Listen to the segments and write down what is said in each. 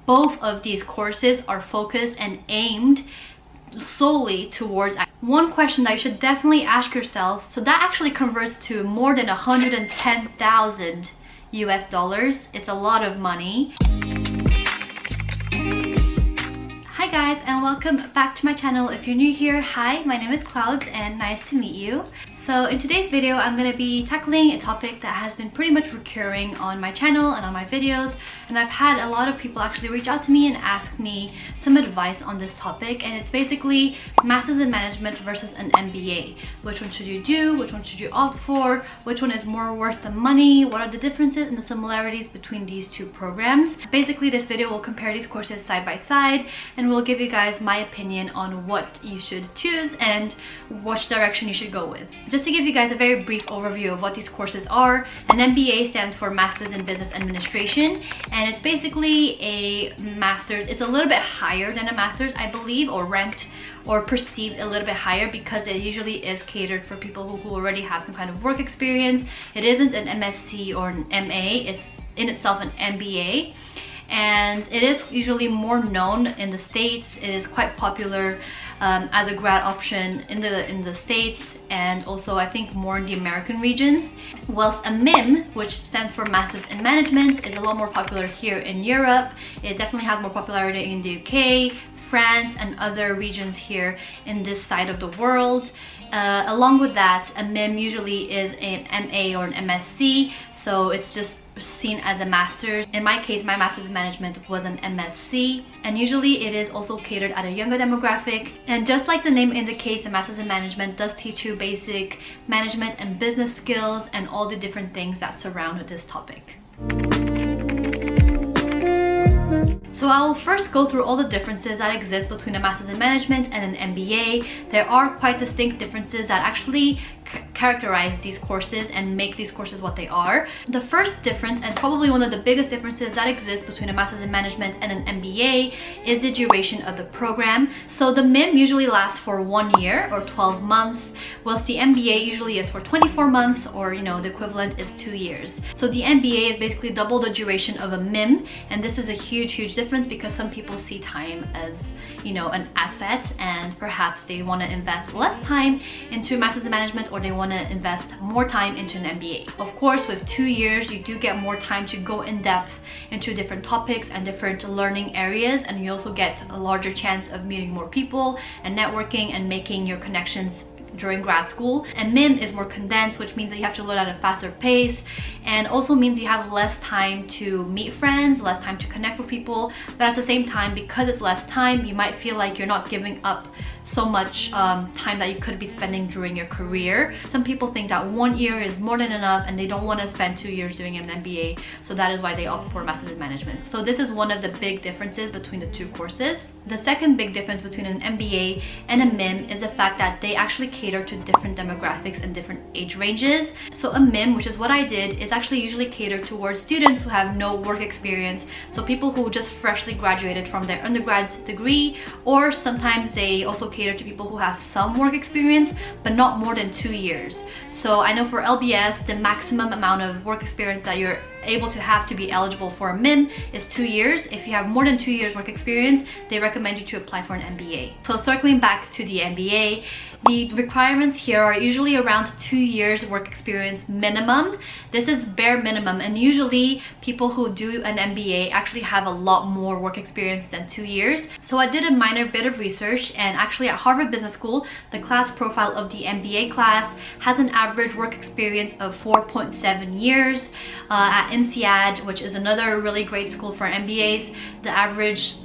both of these courses are focused and aimed solely towards one question that you should definitely ask yourself. So that actually converts to more than 110,000 US dollars. It's a lot of money. Hi guys, and welcome back to my channel. If you're new here, hi, my name is Clouds and nice to meet you. So in today's video, I'm going to be tackling a topic that has been pretty much recurring on my channel and on my videos, and I've had a lot of people actually reach out to me and ask me some advice on this topic, and it's basically Masters in Management versus an MBA. Which one should you do? Which one should you opt for? Which one is more worth the money? What are the differences and the similarities between these two programs? Basically, this video will compare these courses side by side and will give you guys my opinion on what you should choose and which direction you should go with. Just to give you guys a very brief overview of what these courses are, an MBA stands for Masters in Business Administration, and it's basically a master's. It's a little bit higher than a master's, I believe, or ranked or perceived a little bit higher because it usually is catered for people who already have some kind of work experience. It isn't an MSc or an MA, it's in itself an MBA. And it is usually more known in the States. It is quite popular as a grad option in the States, and also I think more in the American regions. Whilst a MIM, which stands for Masters in Management, is a lot more popular here in Europe. It definitely has more popularity in the UK, France, and other regions here in this side of the world. Along with that, a MIM usually is an MA or an MSc, so it's just seen as a master's. In my case, my master's in management was an MSc, and usually it is also catered at a younger demographic. And just like the name indicates, the master's in management does teach you basic management and business skills and all the different things that surround this topic. So I will first go through all the differences that exist between a Master's in Management and an MBA. There are quite distinct differences that actually characterize these courses and make these courses what they are. The first difference, and probably one of the biggest differences that exists between a Master's in Management and an MBA, is the duration of the program. So the MIM usually lasts for 1 year or 12 months, whilst the MBA usually is for 24 months, or the equivalent is 2 years. So the MBA is basically double the duration of a MIM, and this is a huge difference because some people see time as an asset, and perhaps they want to invest less time into Masters in Management, or they want to invest more time into an MBA. Of course, with 2 years, you do get more time to go in depth into different topics and different learning areas, and you also get a larger chance of meeting more people and networking and making your connections during grad school. And MIM is more condensed, which means that you have to learn at a faster pace, and also means you have less time to meet friends, less time to connect with people. But at the same time, because it's less time, you might feel like you're not giving up so much time that you could be spending during your career. Some people think that 1 year is more than enough and they don't want to spend 2 years doing an MBA, so that is why they opt for Masters in Management. So this is one of the big differences between the two courses. The second big difference between an MBA and a MIM is the fact that they actually cater to different demographics and different age ranges. So a MIM, which is what I did, is actually usually catered towards students who have no work experience. So people who just freshly graduated from their undergrad degree, or sometimes they also cater to people who have some work experience but not more than 2 years. So I know for LBS, the maximum amount of work experience that you're able to have to be eligible for a MIM is 2 years. If you have more than 2 years work experience, they recommend you to apply for an MBA. So circling back to the MBA, the requirements here are usually around 2 years work experience minimum. This is bare minimum, and usually people who do an MBA actually have a lot more work experience than 2 years. So I did a minor bit of research, and actually at Harvard Business School, the class profile of the MBA class has an average work experience of 4.7 years. At INSEAD, which is another really great school for MBAs, the average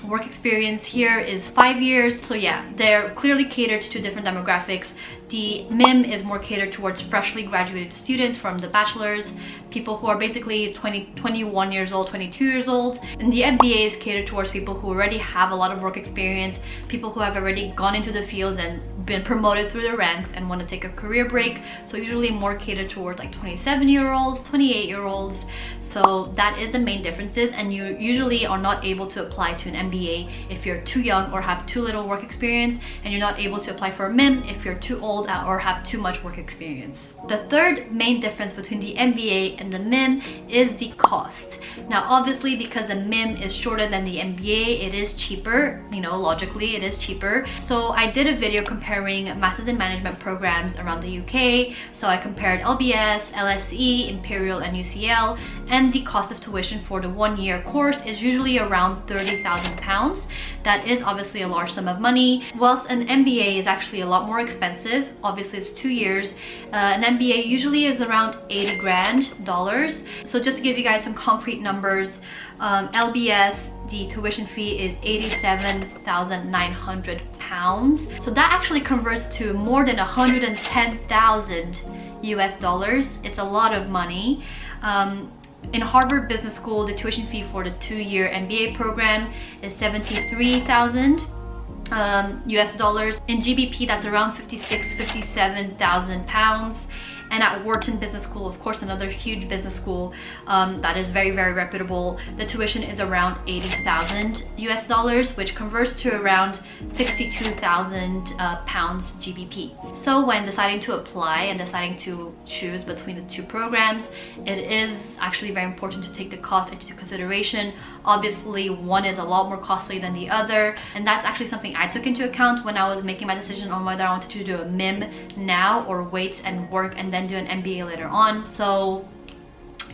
work experience here is 5 years. So yeah, they're clearly catered to different demographics. The MIM is more catered towards freshly graduated students from the bachelor's, people who are basically 21 years old, 22 years old. And the MBA is catered towards people who already have a lot of work experience, people who have already gone into the fields and been promoted through the ranks and want to take a career break. So usually more catered towards like 27-year-olds, 28-year-olds. So that is the main differences, and you usually are not able to apply to an MBA if you're too young or have too little work experience, and you're not able to apply for a MIM if you're too old or have too much work experience. The third main difference between the MBA and the MIM is the cost. Now obviously, because the MIM is shorter than the MBA, it is cheaper, you know, logically it is cheaper. So I did a video comparing Masters in Management programs around the UK. So I compared LBS, LSE, Imperial and UCL, and the cost of tuition for the 1-year course is usually around £30,000. That is obviously a large sum of money, whilst an MBA is actually a lot more expensive. Obviously it's 2 years. An MBA usually is around $80 grand. So just to give you guys some concrete numbers, LBS, the tuition fee is £87,900. So that actually converts to more than 110,000 US dollars. It's a lot of money. In Harvard Business School, the tuition fee for the 2-year MBA program is 73,000 US dollars. In GBP, that's around 57,000 pounds. And at Wharton Business School, of course, another huge business school that is very, very reputable, the tuition is around 80,000 US dollars, which converts to around 62,000 pounds GBP. So when deciding to apply and deciding to choose between the two programs, it is actually very important to take the cost into consideration. Obviously, one is a lot more costly than the other, and that's actually something I took into account when I was making my decision on whether I wanted to do a MIM now or wait and work and then do an MBA later on. So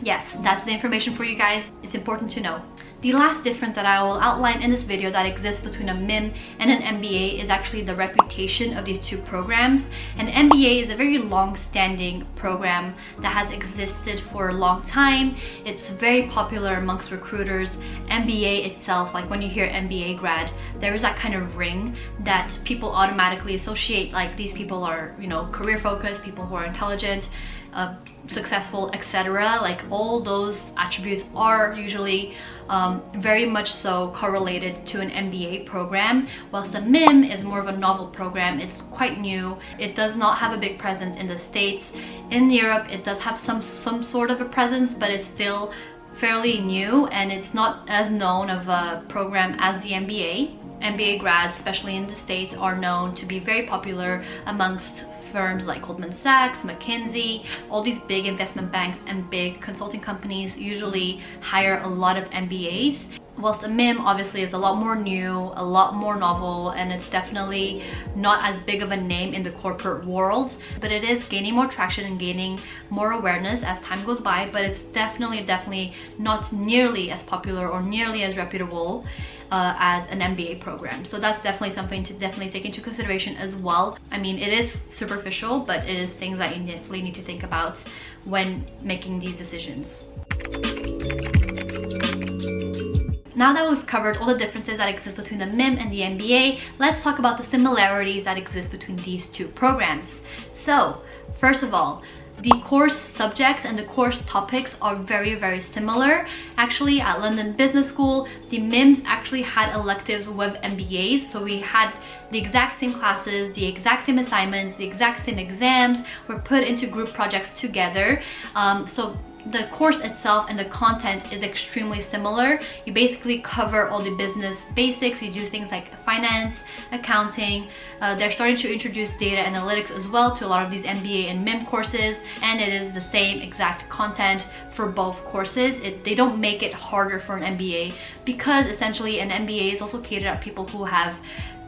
yes, that's the information for you guys. It's important to know. The last difference that I will outline in this video that exists between a MIM and an MBA is actually the reputation of these two programs. An MBA is a very long-standing program that has existed for a long time. It's very popular amongst recruiters. MBA itself, like when you hear MBA grad, there is that kind of ring that people automatically associate, like these people are, you know, career focused, people who are intelligent, successful, etc. Like all those attributes are usually very much so correlated to an MBA program, whilst the MIM is more of a novel program. It's quite new. It does not have a big presence in the States. In Europe, it does have some sort of a presence, but it's still fairly new, and it's not as known of a program as the MBA. MBA grads, especially in the States, are known to be very popular amongst firms like Goldman Sachs, McKinsey. All these big investment banks and big consulting companies usually hire a lot of MBAs. Whilst a MIM obviously is a lot more new, a lot more novel, and it's definitely not as big of a name in the corporate world, but it is gaining more traction and gaining more awareness as time goes by, but it's definitely not nearly as popular or nearly as reputable as an MBA program. So that's definitely something to take into consideration as well. I mean, it is superficial, but it is things that you definitely need to think about when making these decisions. Now that we've covered all the differences that exist between the MIM and the MBA, let's talk about the similarities that exist between these two programs. So, first of all, the course subjects and the course topics are very, very similar. Actually, at London Business School, the MIMs actually had electives with MBAs, so we had the exact same classes, the exact same assignments, the exact same exams were put into group projects together. So the course itself and the content is extremely similar. You basically cover all the business basics. You do things like finance, accounting. They're starting to introduce data analytics as well to a lot of these MBA and MIM courses, and it is the same exact content for both courses. They don't make it harder for an MBA, because essentially an MBA is also catered at people who have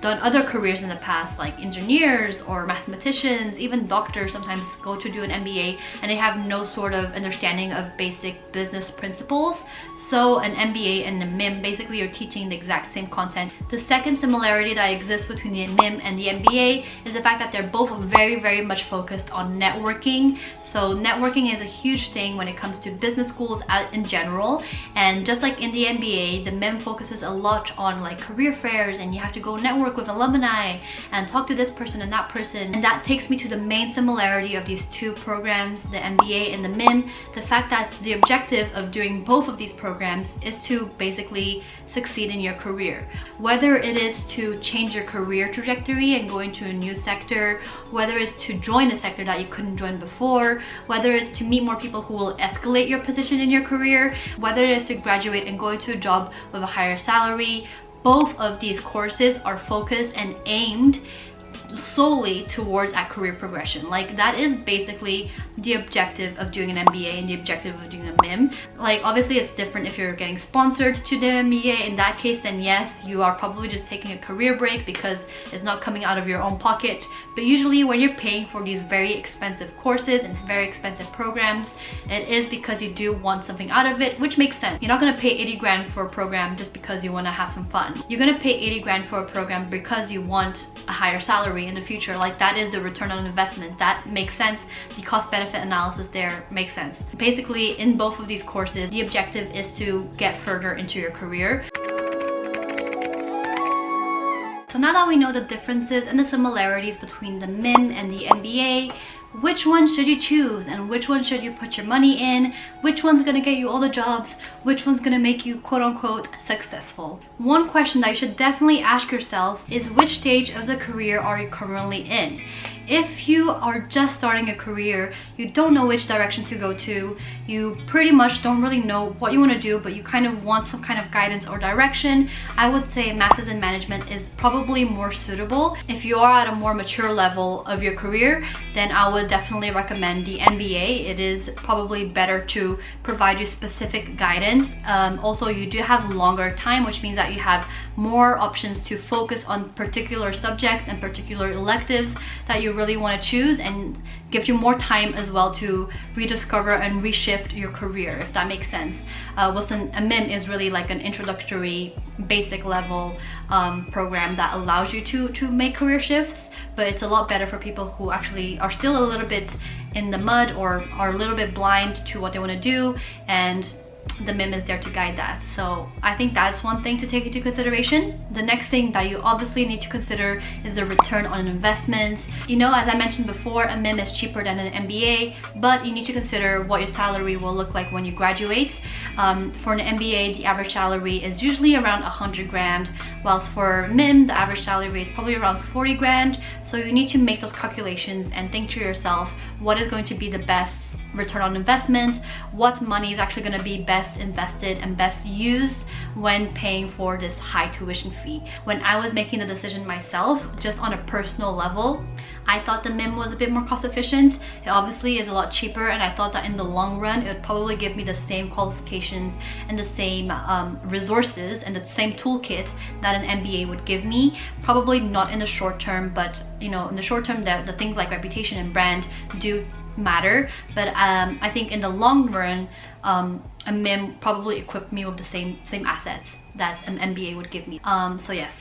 done other careers in the past, like engineers or mathematicians, even doctors sometimes go to do an MBA and they have no sort of understanding of basic business principles. So an MBA and a MIM, basically you're teaching the exact same content. The second similarity that exists between the MIM and the MBA is the fact that they're both very, very much focused on networking. So networking is a huge thing when it comes to business schools in general. And just like in the MBA, the MIM focuses a lot on like career fairs, and you have to go network with alumni and talk to this person and that person. And that takes me to the main similarity of these two programs, the MBA and the MIM, the fact that the objective of doing both of these programs programs is to basically succeed in your career. Whether it is to change your career trajectory and go into a new sector, whether it's to join a sector that you couldn't join before, whether it's to meet more people who will escalate your position in your career, whether it is to graduate and go into a job with a higher salary, both of these courses are focused and aimed solely towards that career progression. Like, that is basically the objective of doing an MBA and the objective of doing a MIM. Like, obviously it's different if you're getting sponsored to the MBA. In that case, then yes, you are probably just taking a career break because it's not coming out of your own pocket. But usually when you're paying for these very expensive courses and very expensive programs, it is because you do want something out of it, which makes sense. You're not gonna pay 80 grand for a program just because you wanna have some fun. You're gonna pay 80 grand for a program because you want a higher salary in the future. Like, that is the return on investment. That makes sense. The cost benefit analysis there makes sense. Basically, in both of these courses, the objective is to get further into your career. So now that we know the differences and the similarities between the MIM and the MBA, which one should you choose and which one should you put your money in? Which one's gonna get you all the jobs? Which one's gonna make you quote-unquote successful? One question that you should definitely ask yourself is, which stage of the career are you currently in? If you are just starting a career, you don't know which direction to go to, you pretty much don't really know what you want to do, but you kind of want some kind of guidance or direction, I would say Masters in Management is probably more suitable. If you are at a more mature level of your career, then I would definitely recommend the MBA. It is probably better to provide you specific guidance. Also, you do have longer time, which means that you have more options to focus on particular subjects and particular electives that you really want to choose, and gives you more time as well to rediscover and reshift your career, if that makes sense. Wilson, a MIM is really like an introductory basic level program that allows you to make career shifts, but it's a lot better for people who actually are still a little bit in the mud or are a little bit blind to what they want to do, and the MIM is there to guide that. So I think that's one thing to take into consideration. The next thing that you obviously need to consider is the return on investment. You know, as I mentioned before, a MIM is cheaper than an MBA, but you need to consider what your salary will look like when you graduate. For an MBA, the average salary is usually around 100 grand, whilst for MIM, the average salary is probably around 40 grand. So you need to make those calculations and think to yourself, what is going to be the best return on investment, what money is actually going to be best invested and best used when paying for this high tuition fee. When I was making the decision myself, just on a personal level, I thought the MIM was a bit more cost efficient. It obviously is a lot cheaper, and I thought that in the long run it would probably give me the same qualifications and the same resources and the same toolkit that an MBA would give me. Probably not in the short term, but you know, in the short term, the things like reputation and brand do matter, but I think in the long run, a MIM probably equipped me with the same assets that an MBA would give me. So yes,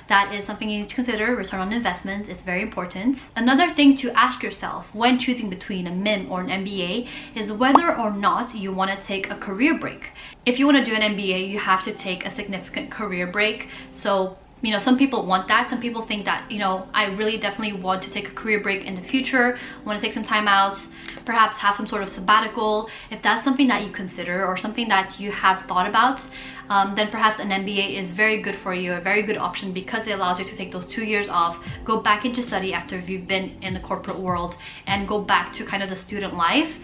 that is something you need to consider. Return on investment is very important. Another thing to ask yourself when choosing between a MIM or an MBA is whether or not you want to take a career break. If you want to do an MBA, you have to take a significant career break. So you know, some people want that. Some people think that, you know, I really definitely want to take a career break in the future, want to take some time out, perhaps have some sort of sabbatical. If that's something that you consider or something that you have thought about, then perhaps an MBA is very good for you, a very good option, because it allows you to take those 2 years off, go back into study after you've been in the corporate world, and go back to kind of the student life.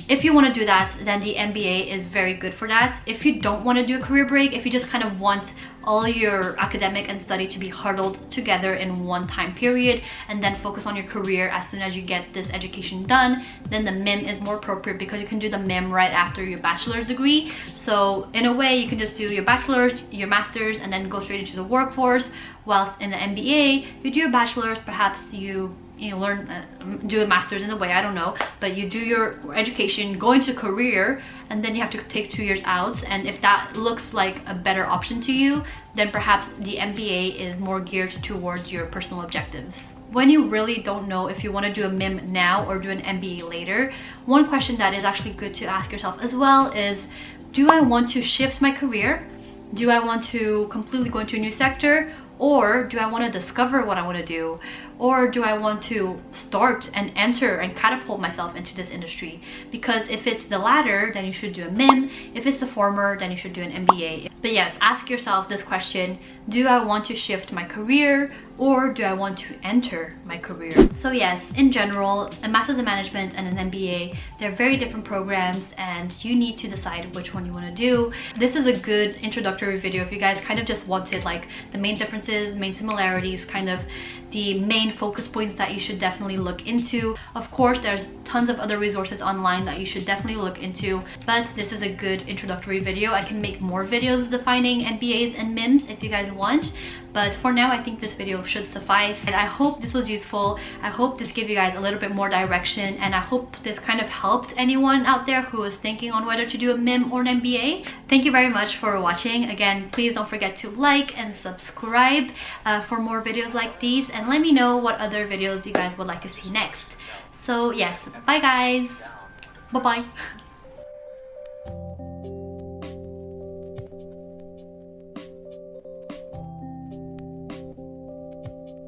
If you want to do that, then the MBA is very good for that. If you don't want to do a career break, if you just kind of want all your academic and study to be huddled together in one time period and then focus on your career as soon as you get this education done, then the MIM is more appropriate, because you can do the MIM right after your bachelor's degree. So in a way, you can just do your bachelor's, your master's, and then go straight into the workforce. Whilst in the MBA, you do your bachelor's, perhaps you learn, do a master's in a way, I don't know, but you do your education, go into career, and then you have to take 2 years out. And if that looks like a better option to you, then perhaps the MBA is more geared towards your personal objectives. When you really don't know if you want to do a MIM now or do an MBA later, one question that is actually good to ask yourself as well is, do I want to shift my career? Do I want to completely go into a new sector? Or do I want to discover what I want to do? Or do I want to start and enter and catapult myself into this industry? Because if it's the latter, then you should do a MIM. If it's the former, then you should do an MBA. But yes, ask yourself this question: do I want to shift my career, or do I want to enter my career? So yes, in general, a Master's in Management and an MBA, they're very different programs, and you need to decide which one you want to do. This is a good introductory video if you guys kind of just wanted like the main differences, main similarities, kind of the main focus points that you should definitely look into. Of course, there's tons of other resources online that you should definitely look into, but this is a good introductory video. I can make more videos defining MBAs and MIMs if you guys want, but for now I think this video should suffice. And I hope this was useful. I hope this gave you guys a little bit more direction, and I hope this kind of helped anyone out there who is thinking on whether to do a MIM or an MBA. Thank you very much for watching. Again, please don't forget to like and subscribe for more videos like these, and let me know what other videos you guys would like to see next. So yes, bye guys. Bye bye.